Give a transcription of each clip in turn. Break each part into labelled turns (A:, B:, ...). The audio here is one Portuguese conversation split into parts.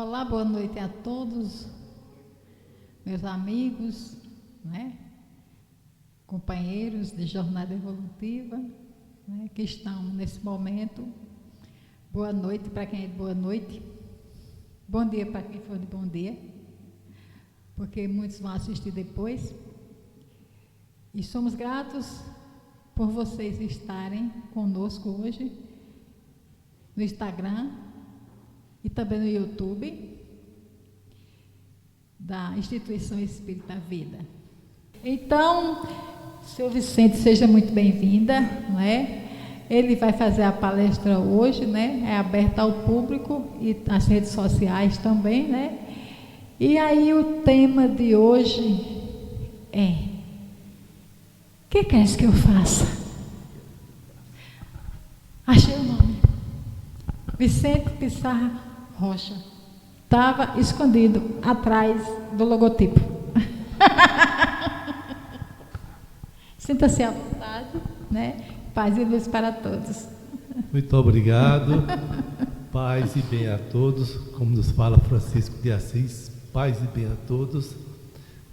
A: Olá, boa noite a todos, meus amigos, né? Companheiros de jornada evolutiva, né? Que estão nesse momento. Boa noite para quem é de boa noite, bom dia para quem for de bom dia, porque muitos vão assistir depois. E somos gratos por vocês estarem conosco hoje no Instagram e também no YouTube da Instituição Espírita Vida. Então, seu Vicente, seja muito bem-vinda, não é? Ele vai fazer a palestra hoje, né? É aberta ao público e nas redes sociais também, né? E aí o tema de hoje é: o que queres que eu faça? Achei o nome. Vicente Pissarra Rocha. Estava escondido atrás do logotipo. Sinta-se à vontade, né? Paz e luz para todos.
B: Muito obrigado. Paz e bem a todos. Como nos fala Francisco de Assis, paz e bem a todos.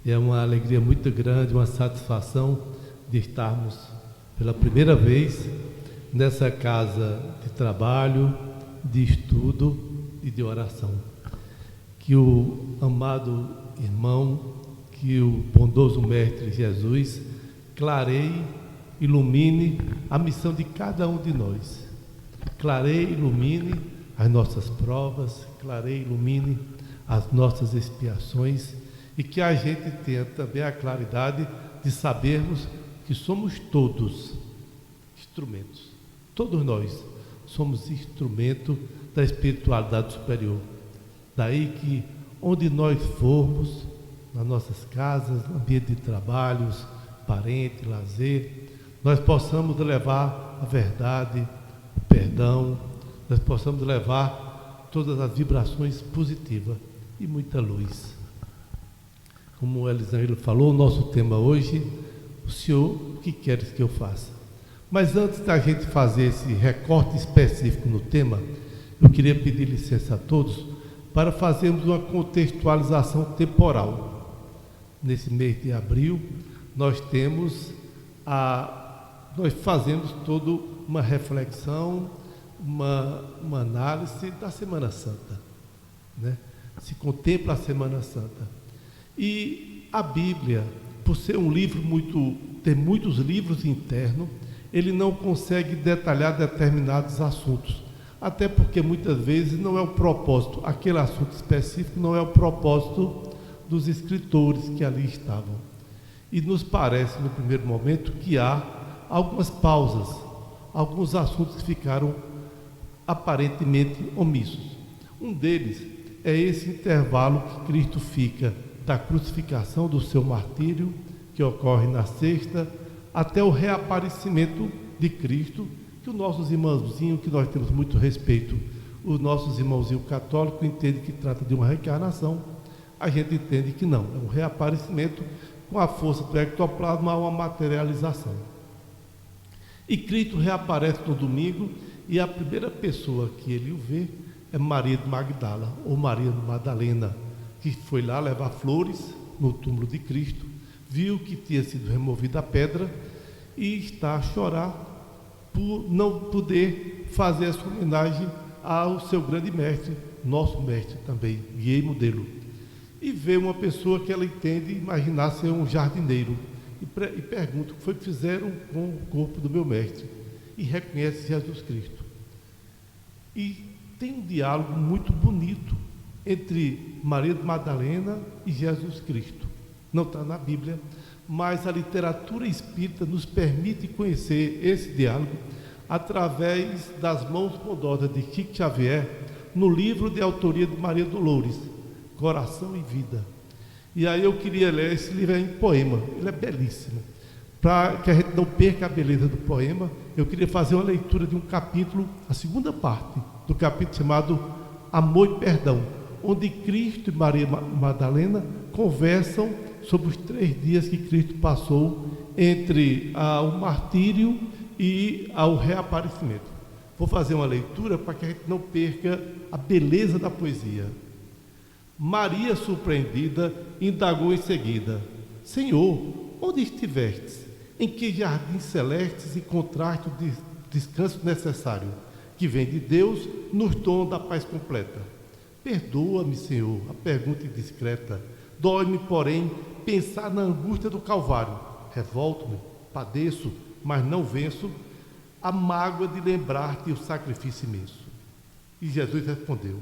B: É uma alegria muito grande, uma satisfação de estarmos pela primeira vez nessa casa de trabalho, de estudo e de oração. Que o amado irmão, que o bondoso Mestre Jesus clareie, ilumine a missão de cada um de nós. Clareie, ilumine as nossas provas, clareie, ilumine as nossas expiações, e que a gente tenha também a claridade de sabermos que somos todos instrumentos. Todos nós somos instrumento da espiritualidade superior. Daí que onde nós formos, nas nossas casas, no ambiente de trabalhos, parente, lazer, nós possamos levar a verdade, o perdão, nós possamos levar todas as vibrações positivas e muita luz. Como o Elisângelo falou, o nosso tema hoje: o Senhor, o que queres que eu faça? Mas antes da gente fazer esse recorte específico no tema, eu queria pedir licença a todos para fazermos uma contextualização temporal. Nesse mês de abril, nós fazemos toda uma reflexão, uma análise da Semana Santa, né? Se contempla a Semana Santa. E a Bíblia, por ser um livro ter muitos livros internos, ele não consegue detalhar determinados assuntos, até porque muitas vezes não é o propósito, aquele assunto específico não é o propósito dos escritores que ali estavam. E nos parece, no primeiro momento, que há algumas pausas, alguns assuntos que ficaram aparentemente omissos. Um deles é esse intervalo que Cristo fica da crucificação, do seu martírio, que ocorre na sexta, até o reaparecimento de Cristo, que os nossos irmãozinhos, que nós temos muito respeito, os nossos irmãozinhos católicos entendem que trata de uma reencarnação, a gente entende que não, é um reaparecimento com a força do ectoplasma, uma materialização. E Cristo reaparece no domingo, e a primeira pessoa que ele o vê é Maria de Magdala, ou Maria de Madalena, que foi lá levar flores no túmulo de Cristo, viu que tinha sido removida a pedra e está a chorar por não poder fazer essa homenagem ao seu grande mestre, nosso mestre também, guia e modelo. E vê uma pessoa que ela entende imaginar ser um jardineiro e pergunta o que foi que fizeram com o corpo do meu mestre, e reconhece Jesus Cristo. E tem um diálogo muito bonito entre Maria de Madalena e Jesus Cristo. Não está na Bíblia, mas a literatura espírita nos permite conhecer esse diálogo através das mãos bondosas de Chico Xavier, no livro de autoria de Maria Dolores, Coração e Vida. E aí eu queria ler esse livro em poema, ele é belíssimo. Para que a gente não perca a beleza do poema, eu queria fazer uma leitura de um capítulo, a segunda parte do capítulo chamado Amor e Perdão, onde Cristo e Maria Madalena conversam sobre os 3 dias que Cristo passou entre o martírio e ao reaparecimento. Vou fazer uma leitura para que a gente não perca a beleza da poesia. Maria, surpreendida, indagou em seguida: Senhor, onde estivestes? Em que jardins celestes encontraste o descanso necessário, que vem de Deus, nos dons da paz completa? Perdoa-me, Senhor, a pergunta indiscreta. Dói-me, porém, pensar na angústia do Calvário. Revolto-me, padeço, mas não venço a mágoa de lembrar-te o sacrifício imenso. E Jesus respondeu: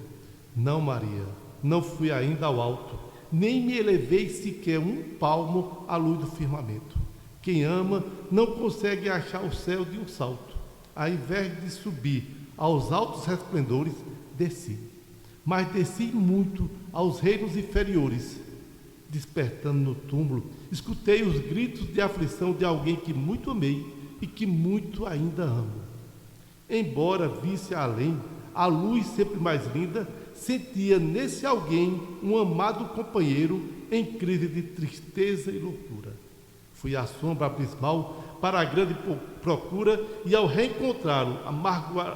B: Não, Maria, não fui ainda ao alto, nem me elevei sequer um palmo à luz do firmamento. Quem ama não consegue achar o céu de um salto. Ao invés de subir aos altos resplendores, desci. Mas desci muito aos reinos inferiores. Despertando no túmulo, escutei os gritos de aflição de alguém que muito amei e que muito ainda amo. Embora visse além a luz sempre mais linda, sentia nesse alguém um amado companheiro em crise de tristeza e loucura. Fui à sombra abismal para a grande procura e ao reencontrá-lo,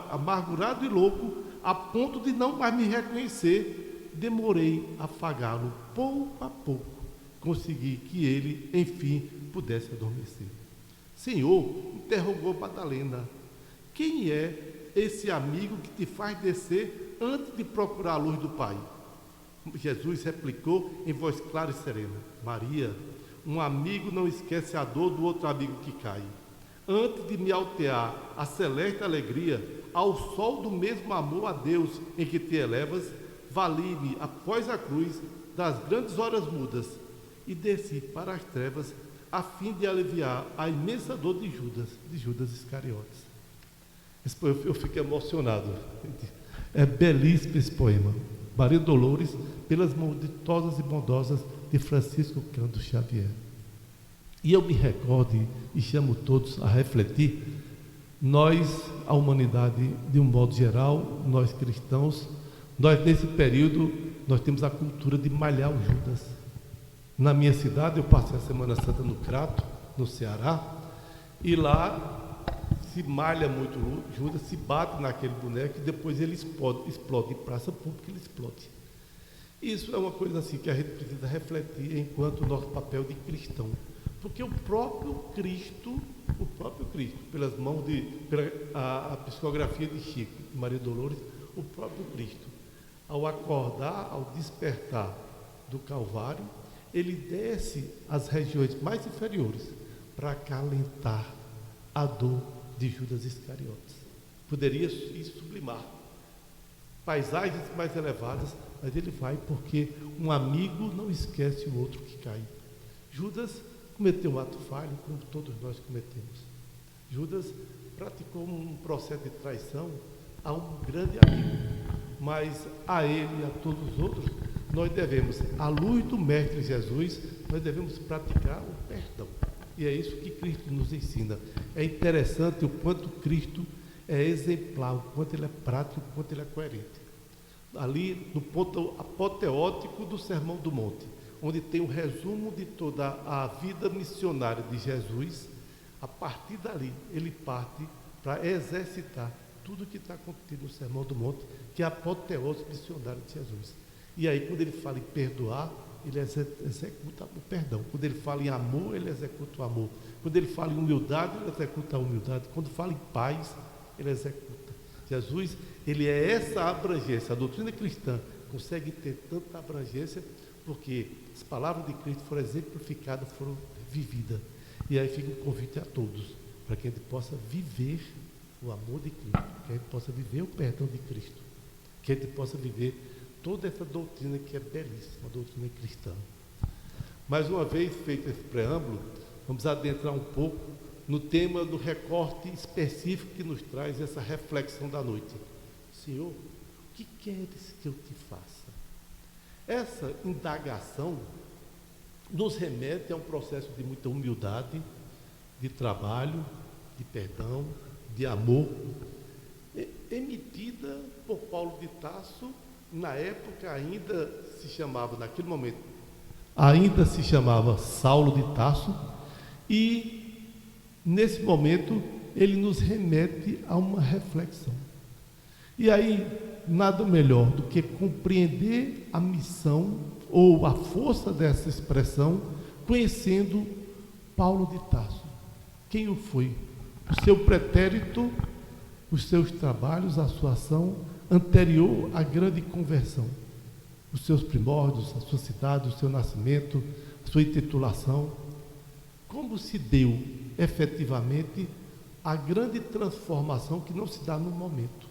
B: amargurado e louco, a ponto de não mais me reconhecer, demorei a afagá-lo pouco a pouco. Consegui que ele, enfim, pudesse adormecer. Senhor, interrogou Madalena, quem é esse amigo que te faz descer antes de procurar a luz do Pai? Jesus replicou em voz clara e serena: Maria, um amigo não esquece a dor do outro amigo que cai. Antes de me altear a celeste alegria, ao sol do mesmo amor a Deus em que te elevas, vali-me após a cruz das grandes horas mudas e desci para as trevas a fim de aliviar a imensa dor de Judas Iscariotes. Eu fico emocionado. É belíssimo esse poema. Maria Dolores, pelas mãos ditosas e bondosas de Francisco Cândido Xavier. E eu me recordo e chamo todos a refletir. Nós, a humanidade, de um modo geral, nós cristãos, nós nesse período, nós temos a cultura de malhar o Judas. Na minha cidade, eu passei a Semana Santa no Crato, no Ceará, e lá se malha muito Judas, se bate naquele boneco e depois ele explode em praça pública, ele explode. Isso é uma coisa assim que a gente precisa refletir enquanto nosso papel de cristão. Porque o próprio Cristo, pelas mãos a psicografia de Chico e Maria Dolores, o próprio Cristo, ao acordar, ao despertar do Calvário, ele desce às regiões mais inferiores para acalentar a dor de Judas Iscariotes. Poderia isso sublimar paisagens mais elevadas, mas ele vai porque um amigo não esquece o outro que cai. Judas cometeu um ato falho, como todos nós cometemos. Judas praticou um processo de traição a um grande amigo, mas a ele e a todos os outros, nós devemos, à luz do Mestre Jesus, nós devemos praticar o perdão. E é isso que Cristo nos ensina. É interessante o quanto Cristo é exemplar, o quanto ele é prático, o quanto ele é coerente. Ali no ponto apoteótico do Sermão do Monte, onde tem o resumo de toda a vida missionária de Jesus, a partir dali ele parte para exercitar tudo que está contido no Sermão do Monte, que é a apoteose missionária de Jesus. E aí, quando ele fala em perdoar, ele executa o perdão. Quando ele fala em amor, ele executa o amor. Quando ele fala em humildade, ele executa a humildade. Quando fala em paz, ele executa. Jesus, ele é essa abrangência. A doutrina cristã consegue ter tanta abrangência porque as palavras de Cristo foram exemplificadas, foram vividas. E aí fica um convite a todos, para que a gente possa viver o amor de Cristo, que a gente possa viver o perdão de Cristo, que a gente possa viver toda essa doutrina que é belíssima, a doutrina cristã. Mais uma vez feito esse preâmbulo, vamos adentrar um pouco no tema do recorte específico que nos traz essa reflexão da noite. Senhor, o que queres que eu te faça? Essa indagação nos remete a um processo de muita humildade, de trabalho, de perdão, de amor, emitida por Paulo de Tarso. Na época ainda se chamava, naquele momento, ainda se chamava Saulo de Tarso, e nesse momento ele nos remete a uma reflexão. E aí, nada melhor do que compreender a missão ou a força dessa expressão, conhecendo Paulo de Tarso. Quem o foi? O seu pretérito, os seus trabalhos, a sua ação anterior à grande conversão, os seus primórdios, a sua cidade, o seu nascimento, a sua intitulação. Como se deu efetivamente a grande transformação que não se dá no momento,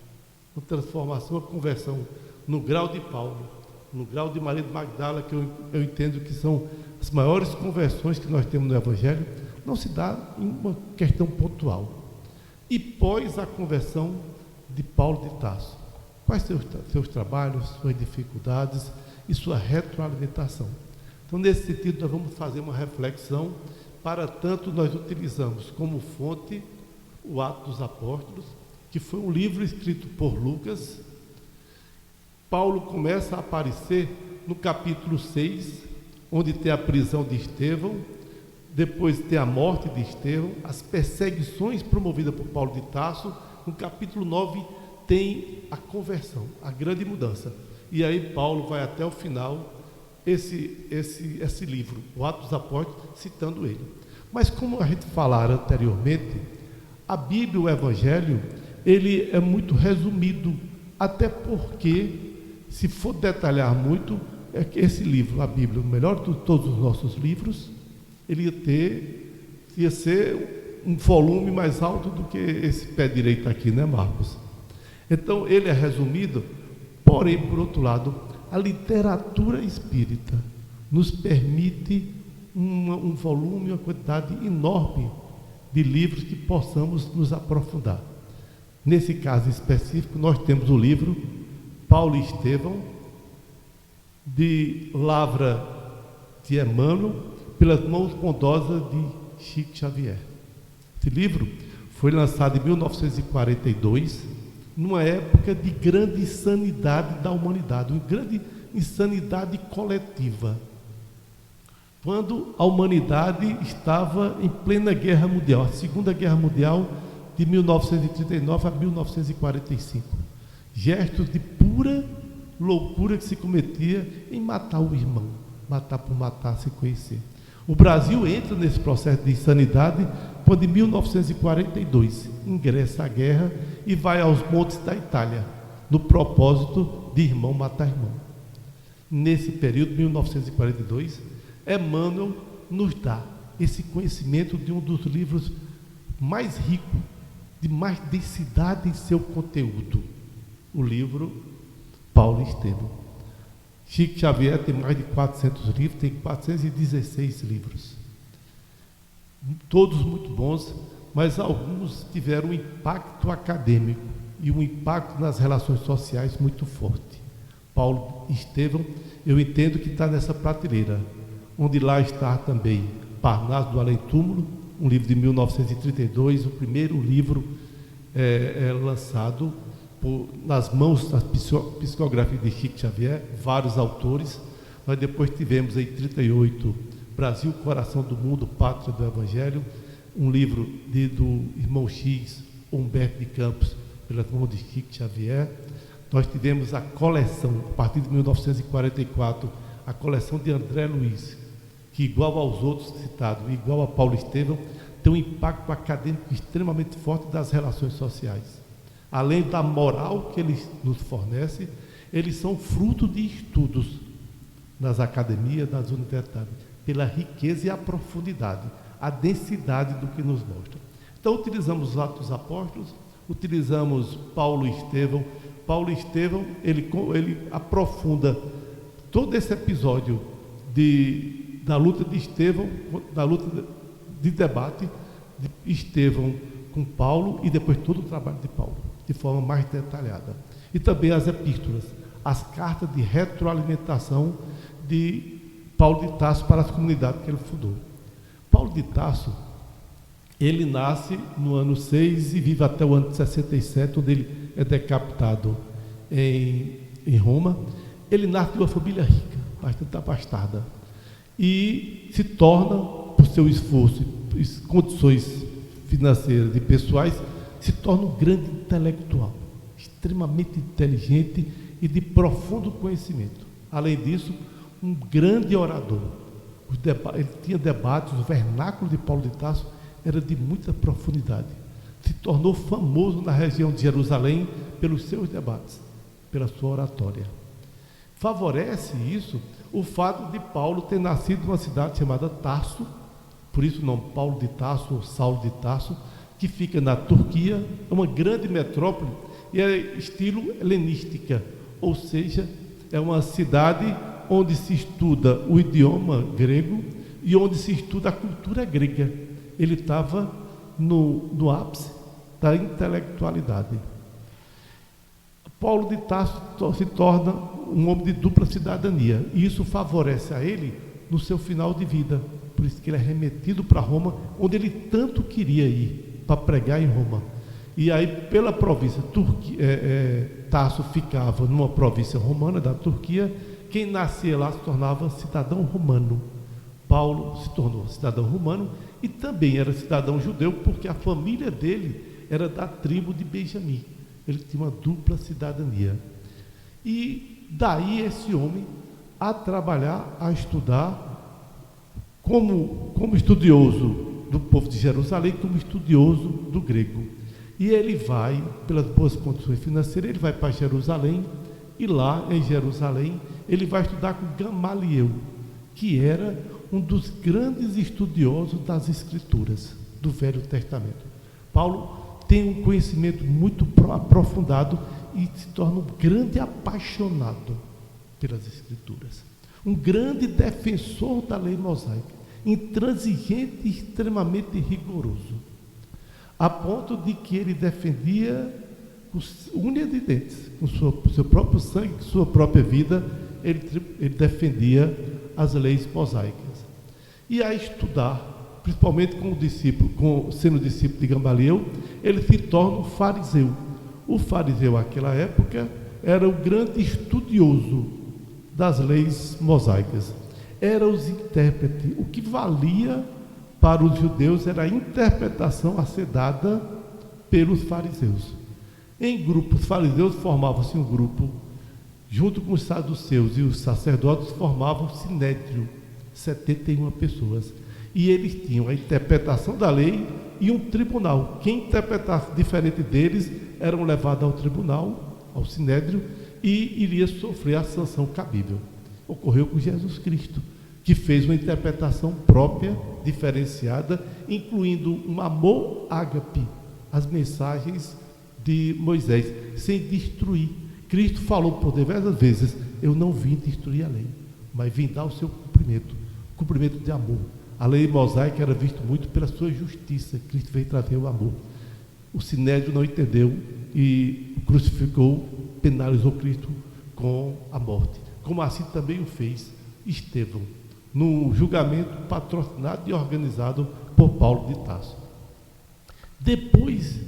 B: a transformação, a conversão no grau de Paulo, no grau de Maria de Magdala, que eu entendo que são as maiores conversões que nós temos no Evangelho, não se dá em uma questão pontual. E pós a conversão de Paulo de Tarso, quais seus trabalhos, suas dificuldades e sua retroalimentação. Então, nesse sentido, nós vamos fazer uma reflexão. Para tanto, nós utilizamos como fonte o Atos dos Apóstolos, que foi um livro escrito por Lucas. Paulo começa a aparecer no capítulo 6, onde tem a prisão de Estevão, depois tem a morte de Estevão, as perseguições promovidas por Paulo de Tarso. No capítulo 9 tem a conversão, a grande mudança. E aí Paulo vai até o final, esse livro, o Atos dos Apóstolos, citando ele. Mas como a gente falara anteriormente, a Bíblia, o Evangelho, ele é muito resumido, até porque, se for detalhar muito, é que esse livro, a Bíblia, o melhor de todos os nossos livros, ele ia ser um volume mais alto do que esse pé direito aqui, né, Marcos? Então, ele é resumido, porém, por outro lado, a literatura espírita nos permite um volume, uma quantidade enorme de livros que possamos nos aprofundar. Nesse caso específico, nós temos o livro Paulo e Estevão, de Lavra de Emmanuel, pelas mãos bondosas de Chico Xavier. Esse livro foi lançado em 1942, numa época de grande insanidade da humanidade, uma grande insanidade coletiva, quando a humanidade estava em plena guerra mundial, a Segunda Guerra Mundial, de 1939 a 1945. Gestos de pura loucura que se cometia em matar o irmão, matar por matar, se conhecer. O Brasil entra nesse processo de insanidade quando, em 1942, ingressa a guerra e vai aos montes da Itália, no propósito de irmão matar irmão. Nesse período, 1942, Emmanuel nos dá esse conhecimento de um dos livros mais ricos, de mais densidade em seu conteúdo, o livro Paulo e Estevão. Chico Xavier tem mais de 400 livros, tem 416 livros, todos muito bons, mas alguns tiveram um impacto acadêmico e um impacto nas relações sociais muito forte. Paulo e Estevão, eu entendo que está nessa prateleira, onde lá está também Parnaso do Além-Túmulo, um livro de 1932, o primeiro livro lançado nas mãos da psicografia de Chico Xavier, vários autores. Nós depois tivemos em 1938, Brasil, Coração do Mundo, Pátria do Evangelho, um livro do irmão X, Humberto de Campos, pelas mãos de Chico Xavier. Nós tivemos a coleção, a partir de 1944, a coleção de André Luiz, que, igual aos outros citados, igual a Paulo Estevão, tem um impacto acadêmico extremamente forte das relações sociais. Além da moral que eles nos fornecem, eles são fruto de estudos nas academias, nas universidades, pela riqueza e a profundidade, a densidade do que nos mostra. Então, utilizamos os Atos dos Apóstolos, utilizamos Paulo e Estevão. Paulo e Estevão, ele aprofunda todo esse episódio da luta de Estevão, da luta de debate de Estevão com Paulo, e depois todo o trabalho de Paulo, de forma mais detalhada. E também as epístolas, as cartas de retroalimentação de Paulo de Tarso para as comunidades que ele fundou. Paulo de Tarso, ele nasce no ano 6 e vive até o ano de 67, onde ele é decapitado em Roma. Ele nasce de uma família rica, bastante abastada, e se torna, por seu esforço e condições financeiras e pessoais, se torna um grande intelectual. extremamente inteligente e de profundo conhecimento. Além disso, um grande orador. Ele tinha debates, o vernáculo de Paulo de Tarso era de muita profundidade. Se tornou famoso na região de Jerusalém pelos seus debates, pela sua oratória. Favorece isso o fato de Paulo ter nascido numa cidade chamada Tarso, por isso o nome Paulo de Tarso ou Saulo de Tarso, que fica na Turquia, é uma grande metrópole e é estilo helenística, ou seja, é uma cidade onde se estuda o idioma grego e onde se estuda a cultura grega. Ele estava no ápice da intelectualidade. Paulo de Tarso se torna um homem de dupla cidadania, e isso favorece a ele no seu final de vida. Por isso que ele é remetido para Roma, onde ele tanto queria ir, para pregar em Roma. E aí, pela província, Tarso ficava numa província romana da Turquia. Quem nascia lá se tornava cidadão romano. Paulo se tornou cidadão romano e também era cidadão judeu, porque a família dele era da tribo de Benjamim. Ele tinha uma dupla cidadania. E daí esse homem a trabalhar, a estudar, como estudioso do povo de Jerusalém, como estudioso do grego. E ele vai, pelas boas condições financeiras, ele vai para Jerusalém, e lá em Jerusalém ele vai estudar com Gamaliel, que era um dos grandes estudiosos das Escrituras do Velho Testamento. Paulo tem um conhecimento muito aprofundado e se torna um grande apaixonado pelas Escrituras, um grande defensor da lei mosaica, intransigente e extremamente rigoroso, a ponto de que ele defendia com unha de dentes, com seu próprio sangue, com sua própria vida, ele defendia as leis mosaicas. E a estudar, principalmente sendo discípulo de Gamaliel, ele se torna um fariseu. O fariseu, naquela época, era o grande estudioso das leis mosaicas. Era os intérpretes. O que valia para os judeus era a interpretação a ser dada pelos fariseus. Em grupos, os fariseus formavam-se um grupo, junto com os saduceus e os sacerdotes formavam o sinédrio, 71 pessoas. E eles tinham a interpretação da lei e um tribunal. Quem interpretasse diferente deles eram levados ao tribunal, ao sinédrio, e iria sofrer a sanção cabível. Ocorreu com Jesus Cristo, que fez uma interpretação própria, diferenciada, incluindo um amor ágape, as mensagens de Moisés, sem destruir. Cristo falou por diversas vezes: eu não vim destruir a lei, mas vim dar o seu cumprimento de amor. A lei mosaica era vista muito pela sua justiça. Cristo veio trazer o amor. O sinédrio não entendeu e crucificou, penalizou Cristo com a morte, como assim também o fez Estevão, no julgamento patrocinado e organizado por Paulo de Tarso. Depois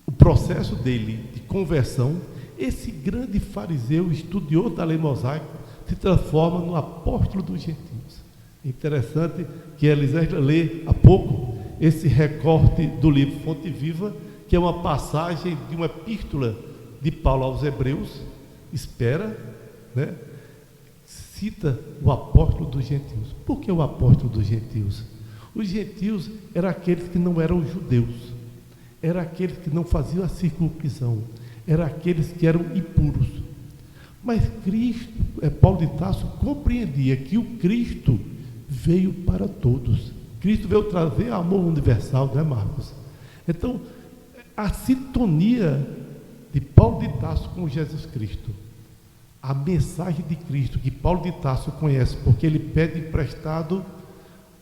B: o processo dele de conversão, esse grande fariseu, estudioso da lei mosaica, se transforma no apóstolo dos gentios. É interessante que Elisângela lê há pouco esse recorte do livro Fonte Viva, que é uma passagem de uma epístola de Paulo aos Hebreus, cita o apóstolo dos gentios. Por que o apóstolo dos gentios? Os gentios eram aqueles que não eram judeus, eram aqueles que não faziam a circuncisão, eram aqueles que eram impuros. Mas Paulo de Tarso compreendia que o Cristo veio para todos. Cristo veio trazer amor universal, não é, Marcos? Então, a sintonia de Paulo de Tarso com Jesus Cristo, a mensagem de Cristo que Paulo de Tarso conhece, porque ele pede emprestado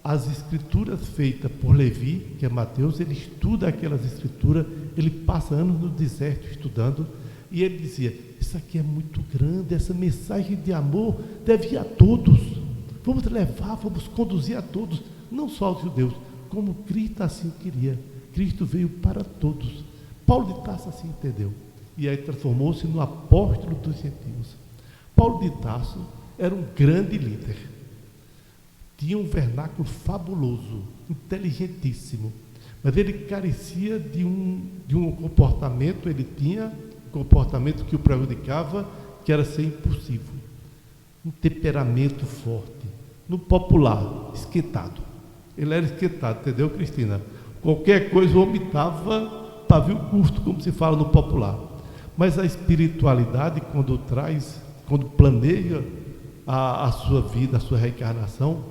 B: as escrituras feitas por Levi, que é Mateus. Ele estuda aquelas escrituras, ele passa anos no deserto estudando, e ele dizia: isso aqui é muito grande, essa mensagem de amor deve ir a todos, vamos levar, vamos conduzir a todos, não só aos judeus, como Cristo assim queria. Cristo veio para todos. Paulo de Tarso assim entendeu, e aí transformou-se no apóstolo dos gentios. Paulo de Tarso era um grande líder, tinha um vernáculo fabuloso, inteligentíssimo, mas ele carecia de um comportamento, ele tinha um comportamento que o prejudicava, que era ser impulsivo, um temperamento forte, no popular, esquentado. Ele era esquentado, entendeu, Cristina? Qualquer coisa o homem estava pavio curto, como se fala no popular. Mas a espiritualidade, quando planeja a sua vida, a sua reencarnação,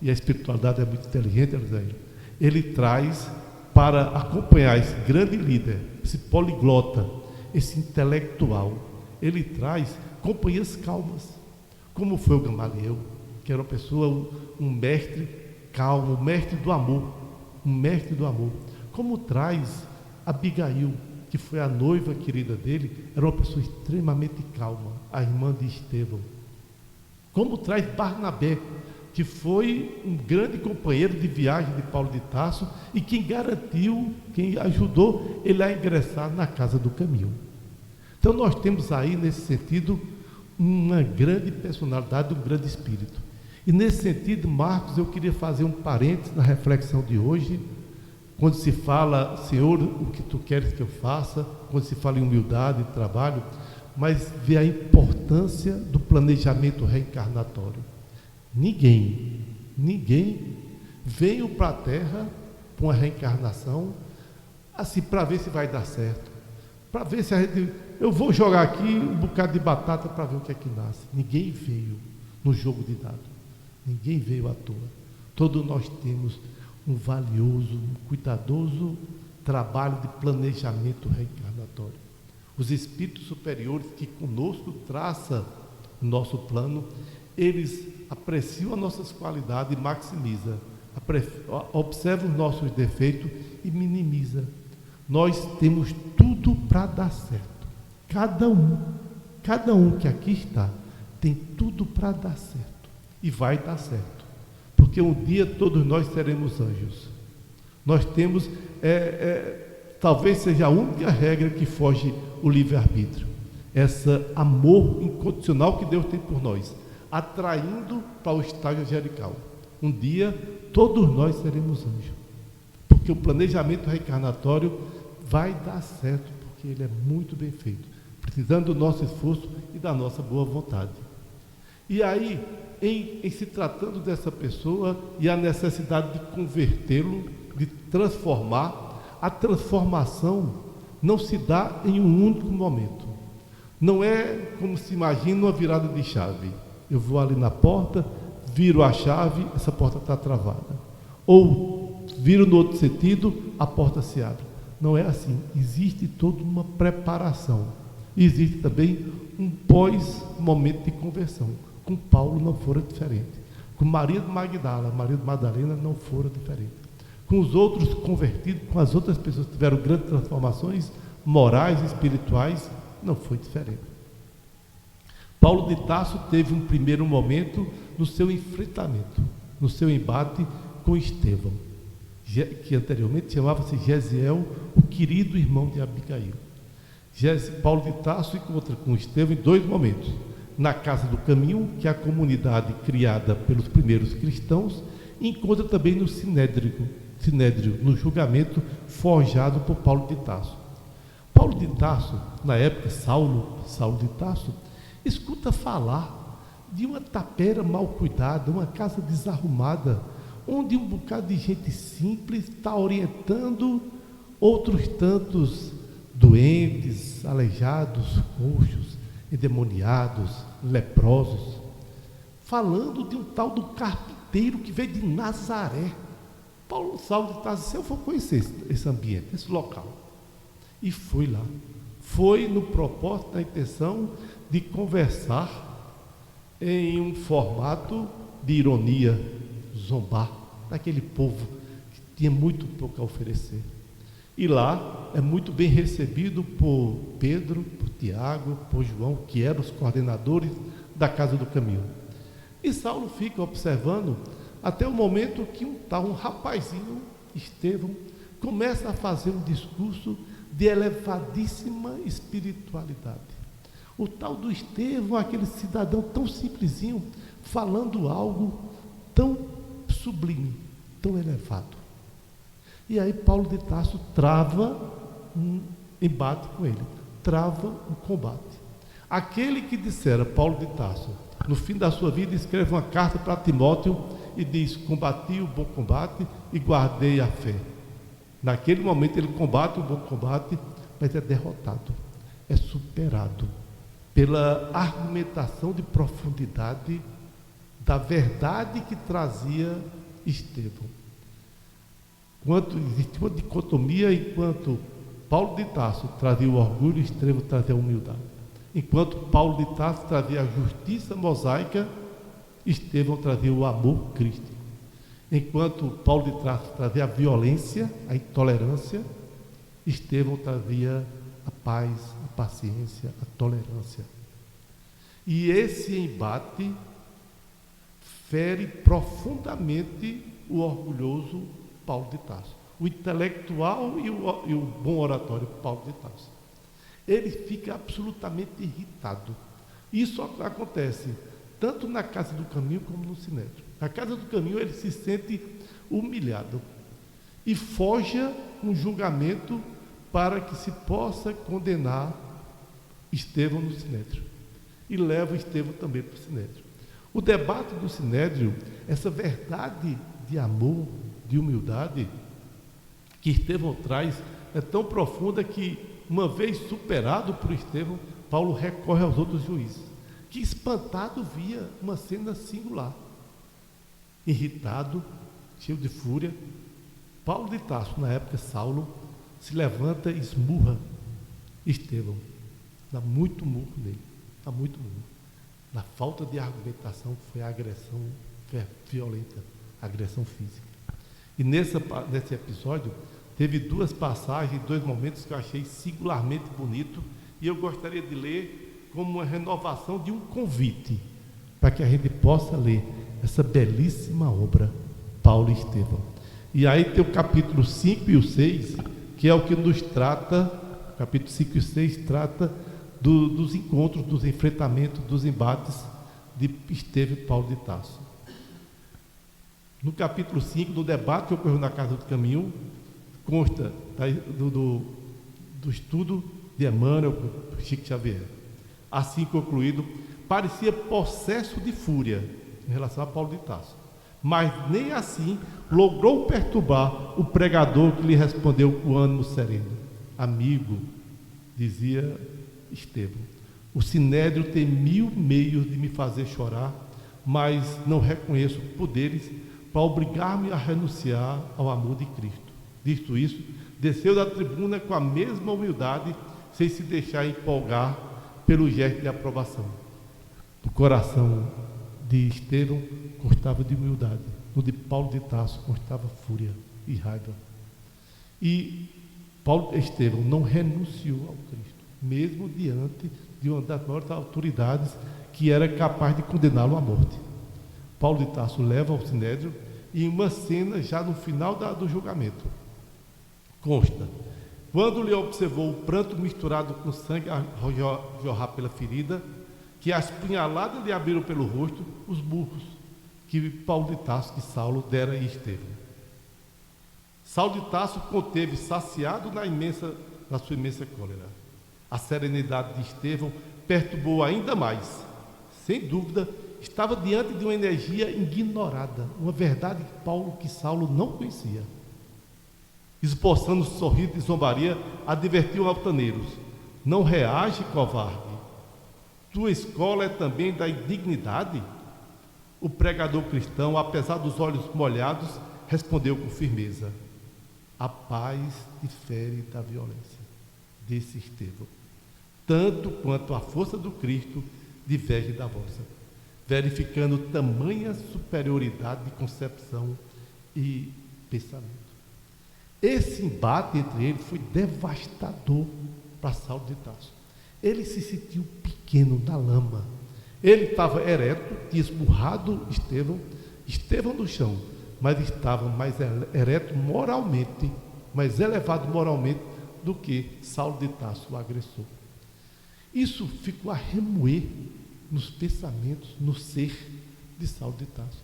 B: e a espiritualidade é muito inteligente, Elisaíra, ele traz para acompanhar esse grande líder, esse poliglota, esse intelectual, ele traz companhias calmas, como foi o Gamaliel, que era uma pessoa, um mestre calmo, um mestre do amor, como traz Abigail, que foi a noiva querida dele, era uma pessoa extremamente calma, a irmã de Estevão, como traz Barnabé, que foi um grande companheiro de viagem de Paulo de Tarso e quem ajudou ele a ingressar na casa do caminho. Então nós temos aí, nesse sentido, uma grande personalidade, um grande espírito. E nesse sentido, Marcos, eu queria fazer um parênteses na reflexão de hoje, quando se fala, Senhor, o que Tu queres que eu faça, quando se fala em humildade, trabalho, mas ver a importância do planejamento reencarnatório. Ninguém veio para a Terra com a reencarnação assim para ver se vai dar certo, para ver se eu vou jogar aqui um bocado de batata para ver o que é que nasce. Ninguém veio no jogo de dados, ninguém veio à toa. Todos nós temos um valioso, um cuidadoso trabalho de planejamento reencarnatório. Os espíritos superiores que conosco traçam o nosso plano, eles apreciam as nossas qualidades e maximizam, observam os nossos defeitos e minimizam. Nós temos tudo para dar certo. Cada um que aqui está, tem tudo para dar certo. E vai dar certo. Porque um dia todos nós seremos anjos. Nós temos, talvez seja a única regra que foge o livre-arbítrio. Esse amor incondicional que Deus tem por nós, atraindo para o estágio angelical. Um dia, todos nós seremos anjos. Porque o planejamento reencarnatório vai dar certo, porque ele é muito bem feito, precisando do nosso esforço e da nossa boa vontade. E aí, em se tratando dessa pessoa e a necessidade de convertê-lo, de transformar, a transformação não se dá em um único momento. Não é como se imagina uma virada de chave. Eu vou ali na porta, viro a chave, essa porta está travada. Ou viro no outro sentido, a porta se abre. Não é assim. Existe toda uma preparação. Existe também um pós-momento de conversão. Com Paulo não fora diferente. Com Maria de Madalena não fora diferente. Com os outros convertidos, com as outras pessoas que tiveram grandes transformações morais e espirituais, não foi diferente. Paulo de Tarso teve um primeiro momento no seu enfrentamento, no seu embate com Estevão, que anteriormente chamava-se Gesiel, o querido irmão de Abigail. Paulo de Tarso encontra com Estevão em dois momentos: na Casa do Caminho, que é a comunidade criada pelos primeiros cristãos, e encontra também no Sinédrio, no julgamento forjado por Paulo de Tarso. Paulo de Tarso, na época, Saulo de Tarso, escuta falar de uma tapera mal cuidada, uma casa desarrumada, onde um bocado de gente simples está orientando outros tantos doentes, aleijados, coxos, endemoniados, leprosos, falando de um tal do carpinteiro que veio de Nazaré. Saulo de Tarso disse: eu vou conhecer esse ambiente, esse local. E foi lá. Foi no propósito, na intenção de conversar em um formato de ironia, zombar daquele povo que tinha muito pouco a oferecer. E lá é muito bem recebido por Pedro, por Tiago, por João, que eram os coordenadores da Casa do Caminho. E Saulo fica observando até o momento que um rapazinho, Estevão, começa a fazer um discurso de elevadíssima espiritualidade. O tal do Estevão, aquele cidadão tão simplesinho, falando algo tão sublime, tão elevado. E aí Paulo de Tarso trava um embate com ele, trava um combate. Aquele que dissera, Paulo de Tarso, no fim da sua vida, escreve uma carta para Timóteo e diz: combati o bom combate e guardei a fé. Naquele momento ele combate o bom combate, mas é derrotado, é superado pela argumentação de profundidade da verdade que trazia Estevão. Enquanto existia uma dicotomia, enquanto Paulo de Tarso trazia o orgulho, Estevão trazia a humildade. Enquanto Paulo de Tarso trazia a justiça mosaica, Estevão trazia o amor crístico. Enquanto Paulo de Tarso trazia a violência, a intolerância, Estevão trazia a paz, a paciência, a tolerância. E esse embate fere profundamente o orgulhoso Paulo de Tarso, o intelectual e o bom oratório Paulo de Tarso. Ele fica absolutamente irritado. Isso acontece tanto na Casa do Caminho como no Sinédrio. Na Casa do Caminho ele se sente humilhado e forja um julgamento para que se possa condenar Estevão no Sinédrio. E leva Estevão também para o Sinédrio. O debate do Sinédrio, essa verdade de amor, de humildade que Estevão traz, é tão profunda que, uma vez superado por Estevão, Paulo recorre aos outros juízes, que espantado via uma cena singular. Irritado, cheio de fúria, Paulo de Tarso, na época Saulo, se levanta e esmurra Estevão. Dá muito murro nele, dá muito murro. Na falta de argumentação foi a agressão violenta, a agressão física. E nesse episódio, teve duas passagens, dois momentos que eu achei singularmente bonito, e eu gostaria de ler como uma renovação de um convite, para que a gente possa ler essa belíssima obra, Paulo e Estevão. E aí tem o capítulo 5 e o 6, que é o que nos trata, capítulo 5 e 6 trata dos encontros, dos enfrentamentos, dos embates de Estevão e Paulo de Tarso. No capítulo 5, no debate que ocorreu na Casa do Caminho, consta do estudo de Emmanuel com Chico Xavier. Assim concluído, parecia possesso de fúria em relação a Paulo de Tarso, mas nem assim logrou perturbar o pregador, que lhe respondeu com ânimo sereno: amigo, dizia Estevão, o Sinédrio tem 1000 meios de me fazer chorar, mas não reconheço poderes para obrigar-me a renunciar ao amor de Cristo. Dito isso, desceu da tribuna com a mesma humildade, sem se deixar empolgar pelo gesto de aprovação. O coração de Estevão constava de humildade, no de Paulo de Tarso constava fúria e raiva. E Estevão não renunciou ao Cristo, mesmo diante de uma das maiores autoridades que era capaz de condená-lo à morte. Paulo de Tarso leva ao Sinédrio, e em uma cena já no final do julgamento consta: quando lhe observou o pranto misturado com sangue a jorrar pela ferida, que as punhaladas lhe abriram pelo rosto, os burros que Paulo de Tarso, que Saulo dera a Estevão. Saulo de Tarso conteve, saciado na sua imensa cólera. A serenidade de Estevão perturbou ainda mais. Sem dúvida, estava diante de uma energia ignorada, uma verdade que Saulo não conhecia. Esboçando um sorriso de zombaria, advertiu altaneiros: não reage, covarde. Tua escola é também da indignidade? O pregador cristão, apesar dos olhos molhados, respondeu com firmeza: a paz difere da violência, disse Estevão, tanto quanto a força do Cristo diverge da vossa, verificando tamanha superioridade de concepção e pensamento. Esse embate entre eles foi devastador para Saulo de Tarso. Ele se sentiu pequeno na lama. Ele estava ereto, tinha esmurrado Estevão no chão, mas estava mais ereto moralmente, mais elevado moralmente do que Saulo de Tarso, o agressor. Isso ficou a remoer nos pensamentos, no ser de Saulo de Tarso.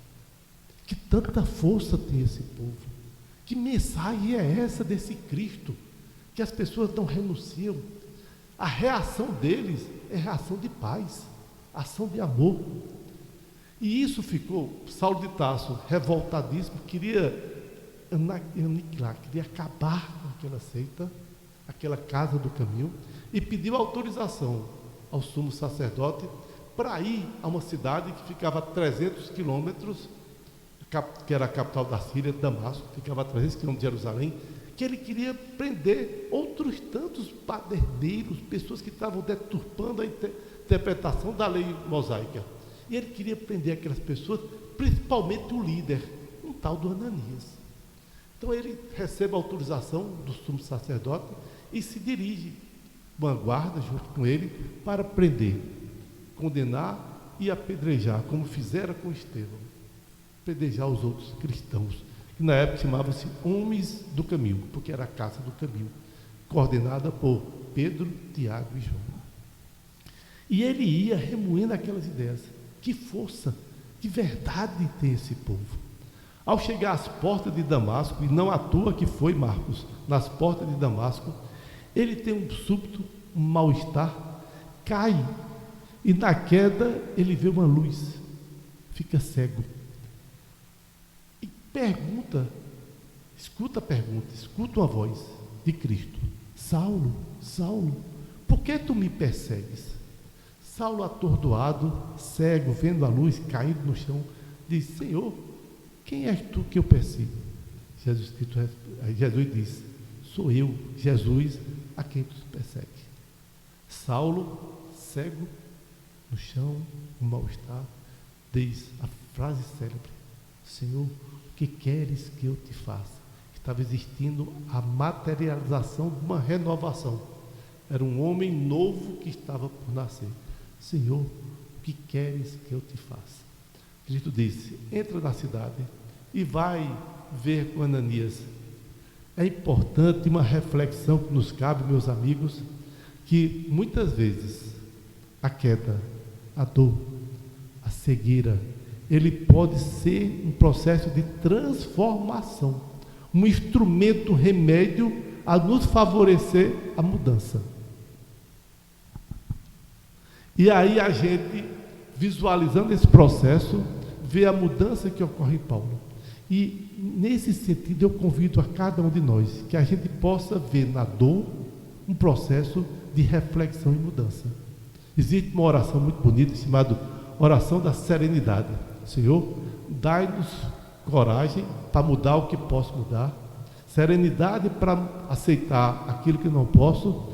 B: Que tanta força tem esse povo, Que mensagem é essa desse Cristo? Que as pessoas não renunciam. A reação deles é reação de paz, ação de amor. E isso ficou, Saulo de Tarso, revoltadíssimo, queria aniquilar, queria acabar com aquela seita, aquela casa do caminho, e pediu autorização ao sumo sacerdote para ir a uma cidade que ficava a 300 quilômetros, que era a capital da Síria, Damasco, ficava a 300 quilômetros de Jerusalém, que ele queria prender outros tantos paderneiros, pessoas que estavam deturpando a interpretação da lei mosaica. E ele queria prender aquelas pessoas, principalmente o líder, um tal do Ananias. Então ele recebe a autorização do sumo sacerdote e se dirige, uma guarda junto com ele, para prender, condenar e apedrejar, como fizera com Estevão. Apedrejar os outros cristãos, que na época chamavam-se Homens do Caminho, porque era a Casa do Caminho, coordenada por Pedro, Tiago e João. E ele ia remoendo aquelas ideias. Que força, que verdade tem esse povo. Ao chegar às portas de Damasco, e não à toa que foi, Marcos, nas portas de Damasco, ele tem um súbito, um mal-estar, cai, e na queda ele vê uma luz, fica cego. E pergunta, escuta a pergunta, escuta uma voz de Cristo: Saulo, Saulo, por que tu me persegues? Saulo, atordoado, cego, vendo a luz caindo no chão, diz: Senhor, quem és tu que eu persigo? Jesus diz: sou eu, Jesus, a quem tu persegue. Saulo, cego, no chão, um mal-estar, diz a frase célebre: Senhor, o que queres que eu te faça? Estava existindo a materialização de uma renovação. Era um homem novo que estava por nascer. Senhor, o que queres que eu te faça? Cristo disse: entra na cidade e vai ver com Ananias. É importante uma reflexão que nos cabe, meus amigos, que muitas vezes a queda, a dor, a cegueira, ele pode ser um processo de transformação, um instrumento, remédio a nos favorecer a mudança. E aí a gente, visualizando esse processo, vê a mudança que ocorre em Paulo. E nesse sentido eu convido a cada um de nós que a gente possa ver na dor um processo de reflexão e mudança. Existe uma oração muito bonita chamada oração da serenidade. Senhor, dai-nos coragem para mudar o que posso mudar, serenidade para aceitar aquilo que não posso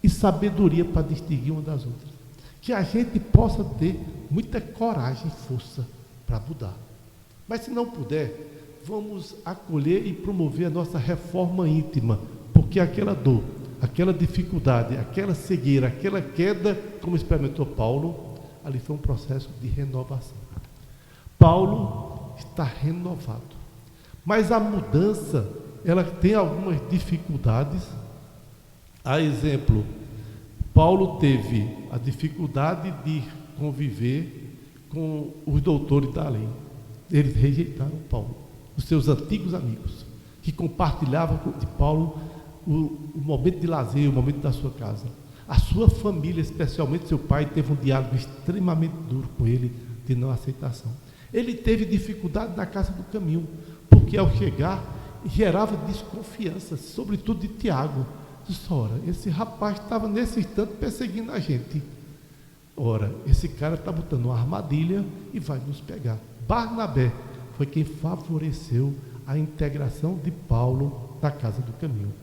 B: e sabedoria para distinguir uma das outras. Que a gente possa ter muita coragem e força para mudar. Mas se não puder, vamos acolher e promover a nossa reforma íntima, porque aquela dor, aquela dificuldade, aquela cegueira, aquela queda, como experimentou Paulo, ali foi um processo de renovação. Paulo está renovado, mas a mudança, ela tem algumas dificuldades. A exemplo, Paulo teve a dificuldade de conviver com os doutores da lei. Eles rejeitaram Paulo, os seus antigos amigos, que compartilhavam de Paulo o momento de lazer, o momento da sua casa. A sua família, especialmente seu pai, teve um diálogo extremamente duro com ele, de não aceitação. Ele teve dificuldade na casa do caminho, porque ao chegar, gerava desconfiança, sobretudo de Tiago. Disse: ora, esse rapaz estava nesse instante perseguindo a gente. Ora, esse cara está botando uma armadilha e vai nos pegar. Barnabé foi quem favoreceu a integração de Paulo na casa do caminho.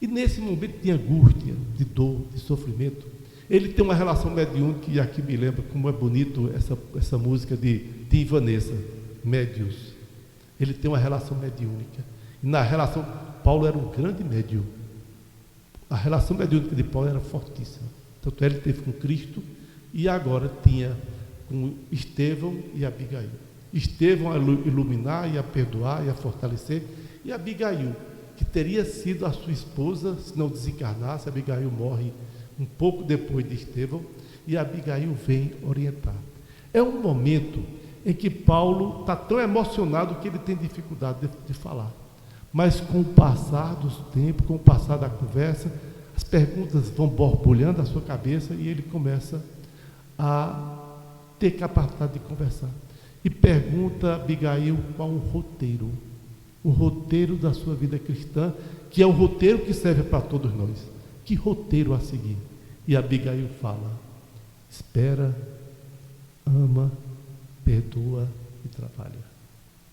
B: E nesse momento de angústia, de dor, de sofrimento, ele tem uma relação mediúnica, e aqui me lembra como é bonito essa música de Vanessa, Médios. Ele tem uma relação mediúnica. E na relação, Paulo era um grande médium. A relação mediúnica de Paulo era fortíssima. Tanto ele teve com Cristo e agora tinha com Estevão e Abigail. Estevão a iluminar e a perdoar e a fortalecer, e Abigail, que teria sido a sua esposa se não desencarnasse. Abigail morre um pouco depois de Estevão, e Abigail vem orientar. É um momento em que Paulo está tão emocionado que ele tem dificuldade de falar. Mas com o passar dos tempos, com o passar da conversa, as perguntas vão borbulhando a sua cabeça e ele começa a ter capacidade de conversar. E pergunta a Abigail qual o roteiro da sua vida cristã, que é o roteiro que serve para todos nós. Que roteiro a seguir? E Abigail fala: espera, ama, perdoa e trabalha.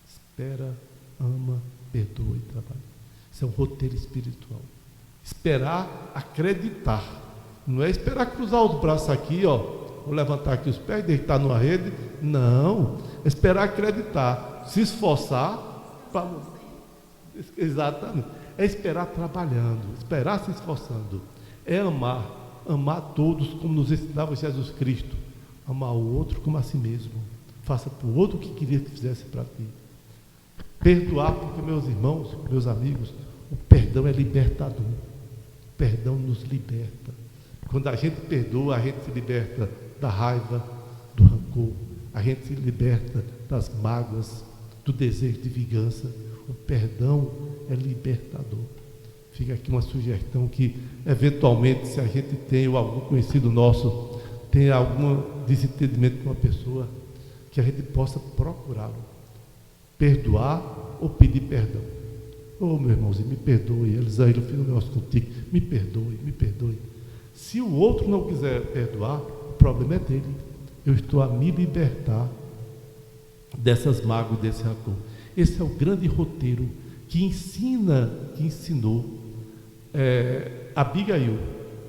B: Espera, ama, perdoa e trabalha. Isso é um roteiro espiritual. Esperar, acreditar. Não é esperar cruzar os braços aqui, ó, vou levantar aqui os pés, deitar numa rede. Não. É esperar, acreditar. Se esforçar. Exatamente. É esperar trabalhando, esperar se esforçando. É amar todos como nos ensinava Jesus Cristo. Amar o outro como a si mesmo. Faça para o outro o que queria que fizesse para ti. Perdoar, porque, meus irmãos, meus amigos, o perdão é libertador. O perdão nos liberta. Quando a gente perdoa, a gente se liberta da raiva, do rancor, a gente se liberta das mágoas, do desejo de vingança. O perdão é libertador. Fica aqui uma sugestão que, eventualmente, se a gente tem ou algum conhecido nosso tem algum desentendimento com uma pessoa, que a gente possa procurá-lo, perdoar ou pedir perdão. Ô, meu irmãozinho, me perdoe, Elisaíra, eu fiz um negócio contigo, me perdoe, me perdoe. Se o outro não quiser perdoar, o problema é dele. Eu estou a me libertar dessas mágoas, desse rancor. Esse é o grande roteiro que ensinou Abigail,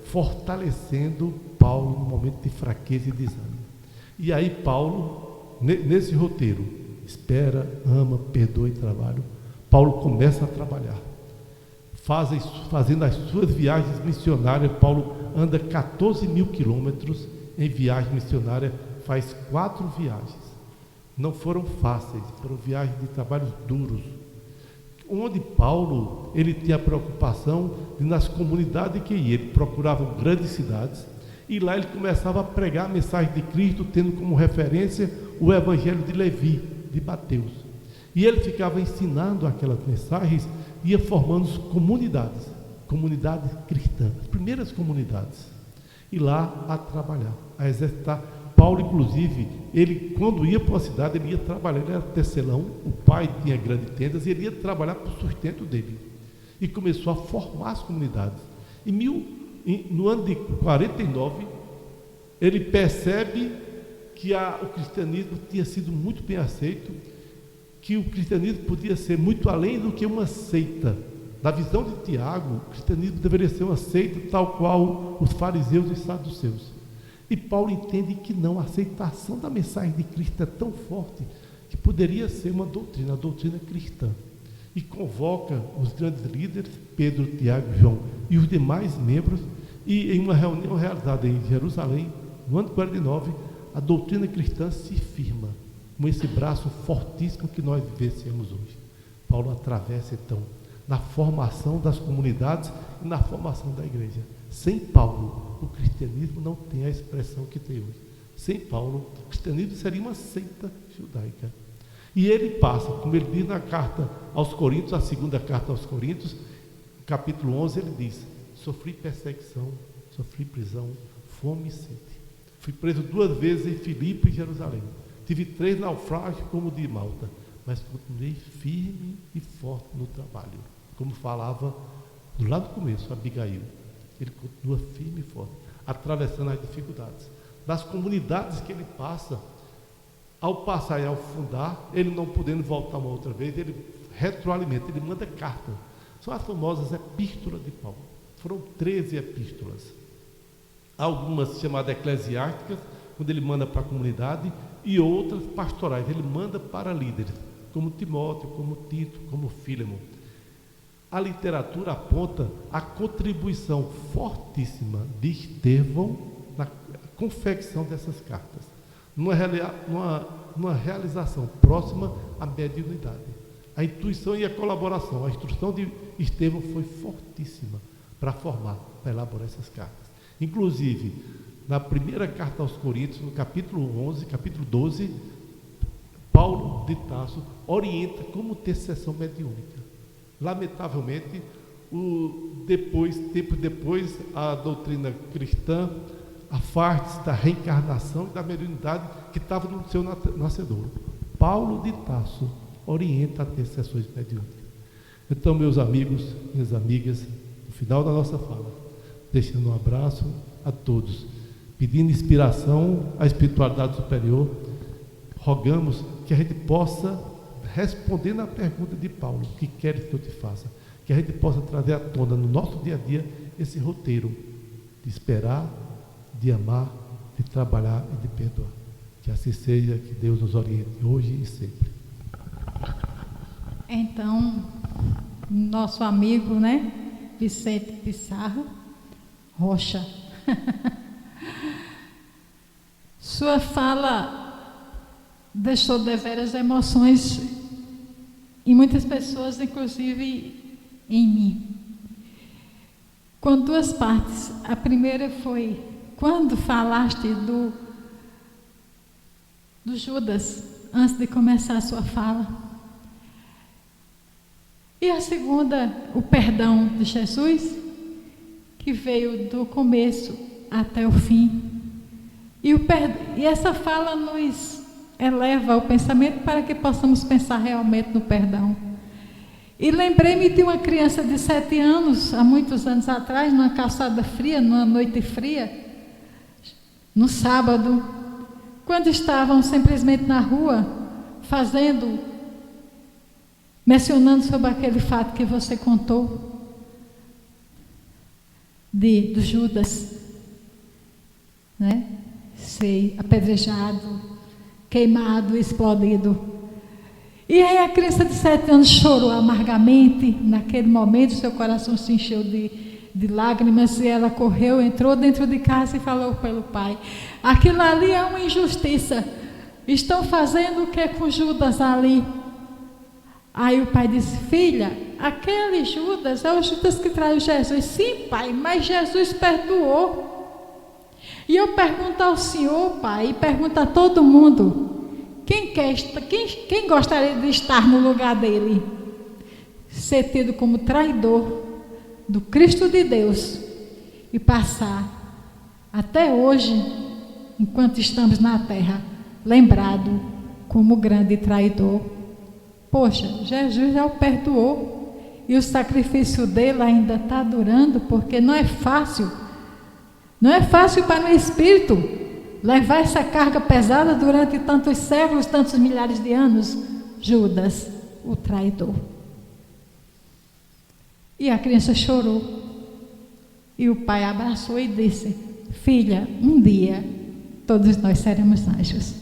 B: fortalecendo Paulo no momento de fraqueza e desânimo. E aí Paulo, nesse roteiro, espera, ama, perdoa e trabalha, Paulo começa a trabalhar. Fazendo as suas viagens missionárias, Paulo anda 14 mil quilômetros em viagem missionária, faz 4 viagens. Não foram fáceis, foram viagens de trabalhos duros, onde Paulo, ele tinha a preocupação de, nas comunidades que ia, ele procurava grandes cidades, e lá ele começava a pregar a mensagem de Cristo, tendo como referência o Evangelho de Levi, de Mateus. E ele ficava ensinando aquelas mensagens, ia formando comunidades cristãs, as primeiras comunidades, e lá a trabalhar, a exercitar. Paulo, inclusive, ele, quando ia para uma cidade, ele ia trabalhar, ele era tecelão, o pai tinha grandes tendas, e ele ia trabalhar para o sustento dele. E começou a formar as comunidades. No ano de 49, ele percebe que o cristianismo tinha sido muito bem aceito, que o cristianismo podia ser muito além do que uma seita. Na visão de Tiago, o cristianismo deveria ser uma seita tal qual os fariseus e saduceus. E Paulo entende que não, a aceitação da mensagem de Cristo é tão forte que poderia ser uma doutrina, a doutrina cristã. E convoca os grandes líderes, Pedro, Tiago, João e os demais membros, e em uma reunião realizada em Jerusalém, no ano de 49, a doutrina cristã se firma, com esse braço fortíssimo que nós vivenciamos hoje. Paulo atravessa, então, na formação das comunidades e na formação da igreja. Sem Paulo, o cristianismo não tem a expressão que tem hoje. Sem Paulo, o cristianismo seria uma seita judaica. E ele passa, como ele diz na carta aos Coríntios, a segunda carta aos Coríntios, capítulo 11, ele diz: sofri perseguição, sofri prisão, fome e sede. Fui preso 2 vezes em Filipe e Jerusalém. Tive 3 naufrágios como o de Malta, mas continuei firme e forte no trabalho. Como falava lá no começo, Abigail. Ele continua firme e forte, atravessando as dificuldades. Das comunidades que ele passa, ao passar e ao fundar, ele não podendo voltar uma outra vez, ele retroalimenta, ele manda carta. São as famosas epístolas de Paulo. Foram 13 epístolas. Algumas chamadas eclesiásticas, quando ele manda para a comunidade, e outras pastorais, ele manda para líderes, como Timóteo, como Tito, como Fílemon. A literatura aponta a contribuição fortíssima de Estevão na confecção dessas cartas, numa realização próxima à mediunidade. A intuição e a colaboração, a instrução de Estevão foi fortíssima para elaborar essas cartas. Inclusive, na primeira carta aos Coríntios, no capítulo 11, capítulo 12, Paulo de Tarso orienta como ter sessão mediúnica. Lamentavelmente, tempo depois, a doutrina cristã afasta-se da reencarnação e da mediunidade que estava no seu nascedor. Paulo de Tarso orienta a ter sessões mediúnicas. Então, meus amigos, minhas amigas, no final da nossa fala, deixando um abraço a todos, pedindo inspiração à espiritualidade superior, rogamos que a gente possa responder na pergunta de Paulo: o que queres que eu te faça? Que a gente possa trazer à tona no nosso dia a dia esse roteiro de esperar, de amar, de trabalhar e de perdoar. Que assim seja, que Deus nos oriente hoje e sempre.
A: Então, nosso amigo, né, Vicente Pissarro Rocha, sua fala deixou deveras emoções em muitas pessoas, inclusive em mim. Com duas partes. A primeira foi quando falaste do Judas, antes de começar a sua fala. E a segunda, o perdão de Jesus, que veio do começo até o fim. E essa fala nos eleva o pensamento para que possamos pensar realmente no perdão. E lembrei-me de uma criança de 7 anos, há muitos anos atrás, numa calçada fria, numa noite fria, no sábado, quando estavam simplesmente na rua, mencionando sobre aquele fato que você contou, do Judas, né? Ser apedrejado, queimado, explodido. E aí a criança de 7 anos chorou amargamente. Naquele momento seu coração se encheu de lágrimas e ela correu, entrou dentro de casa e falou pelo pai: aquilo ali é uma injustiça, estão fazendo o que com Judas ali? Aí o pai disse: filha, aquele Judas é o Judas que traiu Jesus. Sim, pai, mas Jesus perdoou. E eu pergunto ao senhor, pai, e pergunto a todo mundo: quem gostaria de estar no lugar dele? Ser tido como traidor do Cristo de Deus e passar até hoje, enquanto estamos na terra, lembrado como grande traidor. Poxa, Jesus já o perdoou e o sacrifício dele ainda está durando, porque não é fácil para o espírito levar essa carga pesada durante tantos séculos, tantos milhares de anos. Judas, o traidor. E a criança chorou. E o pai abraçou e disse: filha, um dia todos nós seremos anjos.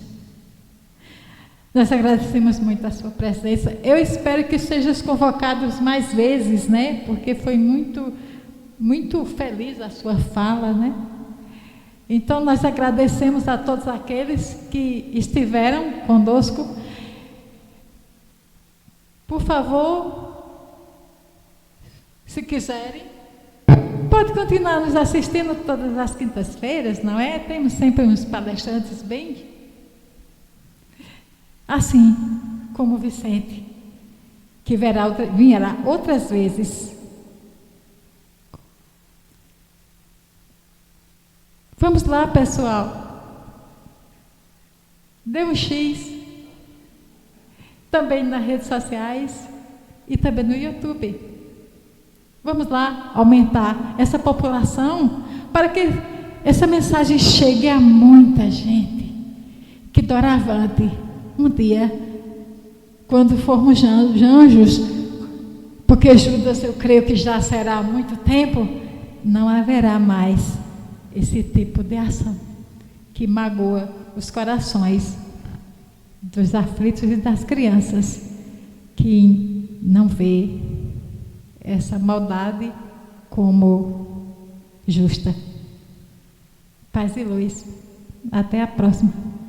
A: Nós agradecemos muito a sua presença. Eu espero que sejam convocados mais vezes, né? Porque foi muito, muito feliz a sua fala, né? Então, nós agradecemos a todos aqueles que estiveram conosco. Por favor, se quiserem, pode continuar nos assistindo todas as quintas-feiras, não é? Temos sempre uns palestrantes bem assim como o Vicente, que virá outras vezes. Vamos lá, pessoal. Dê um X. Também nas redes sociais e também no YouTube. Vamos lá aumentar essa população para que essa mensagem chegue a muita gente. Que doravante, um dia, quando formos anjos, porque Judas eu creio que já será há muito tempo, não haverá mais esse tipo de ação que magoa os corações dos aflitos e das crianças que não vê essa maldade como justa. Paz e luz. Até a próxima.